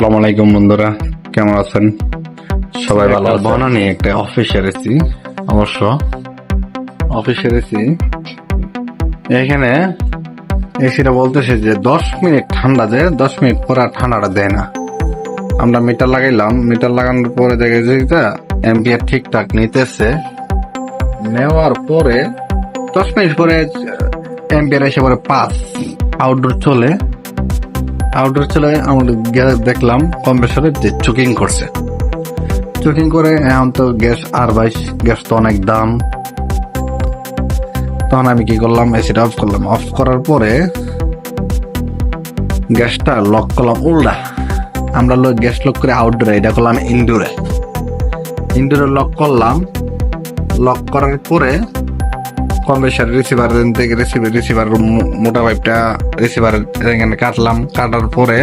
আসসালামু আলাইকুম বন্ধুরা, কেমন আছেন? সবাই ভালো আছেন? বনানী একটা অফিসে এসেছি, অবশ্য অফিসে এসেছি। এখানে এসিটা বলতেছে যে 10 মিনিট ঠান্ডা দেয়, 10 মিনিট পরে আর ঠান্ডাটা দেয় না। আমরা মিটার লাগাইলাম, মিটার লাগানোর পরে দেখে যে এম্পিয়ার ঠিকঠাক নিতেছে। নেওয়ার পরে 10 মিনিট পরে এম্পিয়ার এসে পরে 5 আউটডোর চলে। আমরা দেখলাম কম্প্রেসরে যে চুকিং করছে। চুকিং করে এখন তো গ্যাস আর 22, গ্যাস তো অনেক দাম। তখন আমি কি করলাম, এসিটা অফ করলাম। অফ করার পরে গ্যাসটা লক করলাম উল্টা। আমরা গ্যাস লক করে আউটডোরে, এটা করলাম ইনডোরে। ইনডোরে লক করলাম। লক করার পরে কম্প্রেসর রিসিভার থেকে রিসিভার মোটা পাইপটা রিসিভার এখানে কাটলাম। কাটার পরে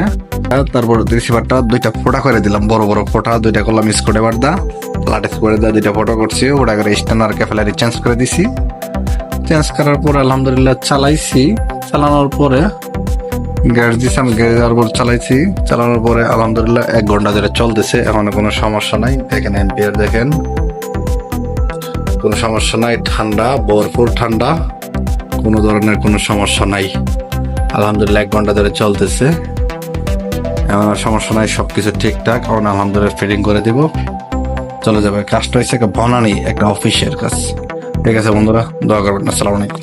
তারপর রিসিভারটা 2টা ফোটা করে দিলাম, বড় বড় ফোটা 2টা করলাম। স্ক্রুড্রাইভার দা লাটেক্স করে 2টা ফোটা করছি। ওটা করে স্ট্যান্ডার ক্যাফেলারি চেঞ্জ করে দিছি। চেঞ্জ করার পরে আলহামদুলিল্লাহ চালাইছি। চালানোর পরে গ্যাস দিছিলাম, গ্যাস দেওয়ার পর চালাইছি। চালানোর পরে আলহামদুলিল্লাহ 1 ঘন্টা ধরে চলতেছে, এখনো কোনো সমস্যা নাই। দেখেন এম্পিয়ার, দেখেন কোনো সমস্যা নাই। ঠান্ডা, ভরপুর ঠান্ডা, কোনো ধরনের কোনো সমস্যা নাই। আলহামদুলিল্লাহ 1 ঘন্টা ধরে চলতেছে, এমন সমস্যা নাই, সবকিছু ঠিকঠাক। এখন আলহামদুলিল্লাহ ফিটিং করে দিব, চলে যাবে। কাজটা হচ্ছে বনানী একটা অফিসের কাজ। ঠিক আছে বন্ধুরা, দোয়া করবেন। আসসালামু আলাইকুম।